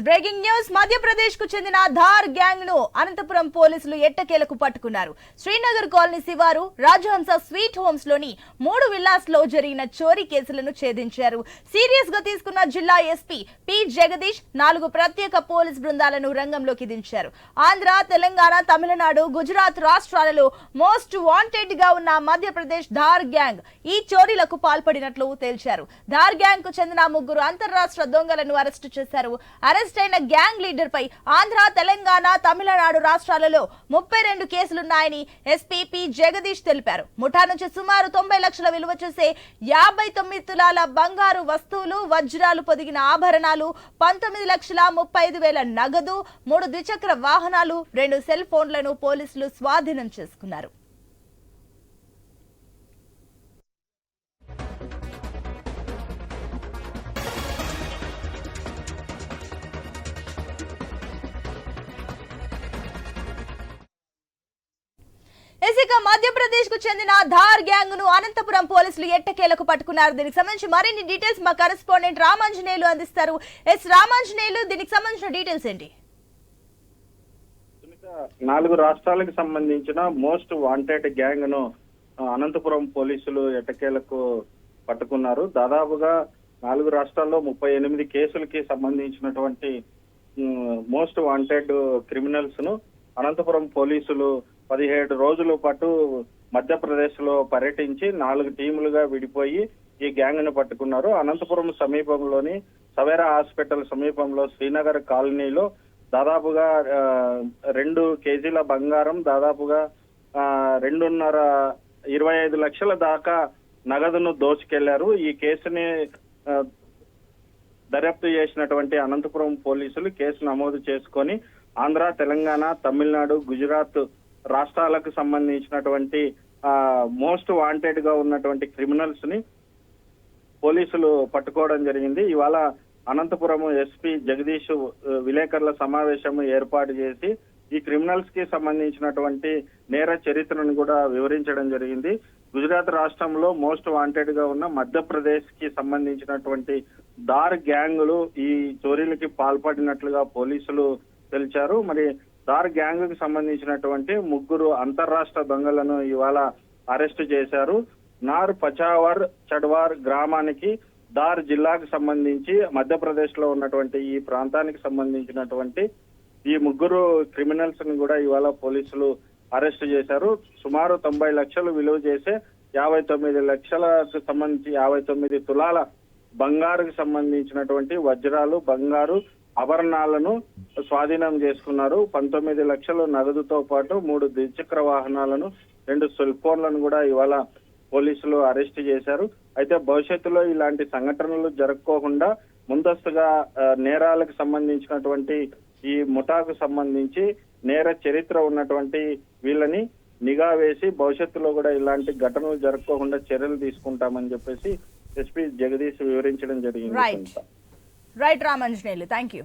Breaking news. Madhya Pradesh కు చెందిన Dhar gang ను అనంతపురం పోలీసులు ఎట్టకేలకు పట్టుకున్నారు. శ్రీనగర్ కాలనీ శివారు రాజహంస స్వీట్ హోమ్స్ లోని 3 విల్లాస్ లో జరిగిన చోరీ కేసులను ఛేదించారు. సీరియస్ గా తీసుకున్న జిల్లా ఎస్పీ పి జగదీష్ 4 ప్రత్యేక పోలీస్ బృందాలను రంగంలోకి దించారు. ఆంధ్ర, తెలంగాణ, తమిళనాడు, గుజరాత్ రాష్ట్రాలలో మోస్ట్ వాంటెడ్ గా ఉన్న మధ్యప్రదేశ్ ధార్ గ్యాంగ్ ఈ చోరీలకు పాల్పడినట్లు తేల్చారు. ధార్ గ్యాంగ్ కు చెందిన 3 అంతర్రాష్ట్ర దొంగలను అరెస్టు చేశారు. అరెస్ట్ అయిన గ్యాంగ్ లీడర్ పై ఆంధ్ర, తెలంగాణ, తమిళనాడు రాష్ట్రాలలో 32 కేసులున్నాయని ఎస్పీ పి జగదీష్ తెలిపారు. ముఠా నుంచి సుమారు 90 లక్షల విలువ చేసే 59 తులాల బంగారు వస్తువులు, వజ్రాలు పొదిగిన ఆభరణాలు, 19,35,000 నగదు, 3 ద్విచక్ర వాహనాలు, 2 సెల్ ఫోన్లను పోలీసులు స్వాధీనం చేసుకున్నారు. మధ్యప్రదేశ్ కు చెందిన ధార్ గ్యాంగ్ ను అనంతపురం పోలీసులు ఎట్టకేలకు పట్టుకున్నారు. దీనికి సంబంధించి మరిన్ని డీటెయిల్స్ మా కరెస్పాండెంట్ రామాంజనేయులు అందిస్తారు. రామాంజనేయులు, దీనికి సంబంధించిన డీటెయిల్స్ ఏంటి? 4 రాష్ట్రాలకు సంబంధించిన మోస్ట్ వాంటెడ్ గ్యాంగ్ ను అనంతపురం పోలీసులు ఎట్టకేలకు పట్టుకున్నారు. దాదాపుగా 4 రాష్ట్రాల్లో 38 కేసులకి సంబంధించినటువంటి మోస్ట్ వాంటెడ్ క్రిమినల్స్ ను అనంతపురం పోలీసులు 17 రోజుల పాటు మధ్యప్రదేశ్ లో పర్యటించి 4 టీములుగా విడిపోయి ఈ గ్యాంగ్ ను పట్టుకున్నారు. అనంతపురం సమీపంలోని సవేరా హాస్పిటల్ సమీపంలో శ్రీనగర్ కాలనీలో దాదాపుగా 2 కేజీల బంగారం, దాదాపుగా 2.25 లక్షల దాకా నగదును దోచుకెళ్లారు. ఈ కేసుని దర్యాప్తు చేసినటువంటి అనంతపురం పోలీసులు కేసు నమోదు చేసుకొని ఆంధ్ర, తెలంగాణ, తమిళనాడు, గుజరాత్ రాష్ట్రాలకు సంబంధించినటువంటి మోస్ట్ వాంటెడ్ గా ఉన్నటువంటి క్రిమినల్స్ ని పోలీసులు పట్టుకోవడం జరిగింది. ఇవాళ అనంతపురం ఎస్పీ జగదీష్ విలేకరుల సమావేశం ఏర్పాటు చేసి ఈ క్రిమినల్స్ కి సంబంధించినటువంటి నేర చరిత్రను కూడా వివరించడం జరిగింది. గుజరాత్ రాష్ట్రంలో మోస్ట్ వాంటెడ్ గా ఉన్న మధ్యప్రదేశ్ కి సంబంధించినటువంటి ధార్ గ్యాంగులు ఈ చోరీలకి పాల్పడినట్లుగా పోలీసులు తెలిచారు. మరి ధార్ గ్యాంగ్ కి సంబంధించినటువంటి 3 అంతర్రాష్ట్ర దొంగలను ఇవాళ అరెస్టు చేశారు. నార్ పచావర్ చడ్వార్ గ్రామానికి ధార్ జిల్లాకు సంబంధించి మధ్యప్రదేశ్ లో ఉన్నటువంటి ఈ ప్రాంతానికి సంబంధించినటువంటి ఈ 3 క్రిమినల్స్ ని కూడా ఇవాళ పోలీసులు అరెస్టు చేశారు. సుమారు 90 లక్షలు విలువ చేసే 59 లక్షలకు సంబంధించి 59 తులాల బంగారుకు సంబంధించినటువంటి వజ్రాలు, బంగారు ఆభరణాలను స్వాధీనం చేసుకున్నారు. 19 లక్షల నగదుతో పాటు 3 ద్విచక్ర వాహనాలను, 2 సెల్ ఫోన్లను కూడా ఇవాళ పోలీసులు అరెస్ట్ చేశారు. అయితే భవిష్యత్తులో ఇలాంటి సంఘటనలు జరగకోకుండా ముందస్తుగా నేరాలకు సంబంధించినటువంటి ఈ ముఠాకు సంబంధించి నేర చరిత్ర ఉన్నటువంటి వీళ్ళని నిఘా వేసి భవిష్యత్తులో కూడా ఇలాంటి ఘటనలు జరగకోకుండా చర్యలు తీసుకుంటామని చెప్పేసి ఎస్పీ జగదీష్ వివరించడం జరిగింది. Right Ramanjaneyulu, thank you.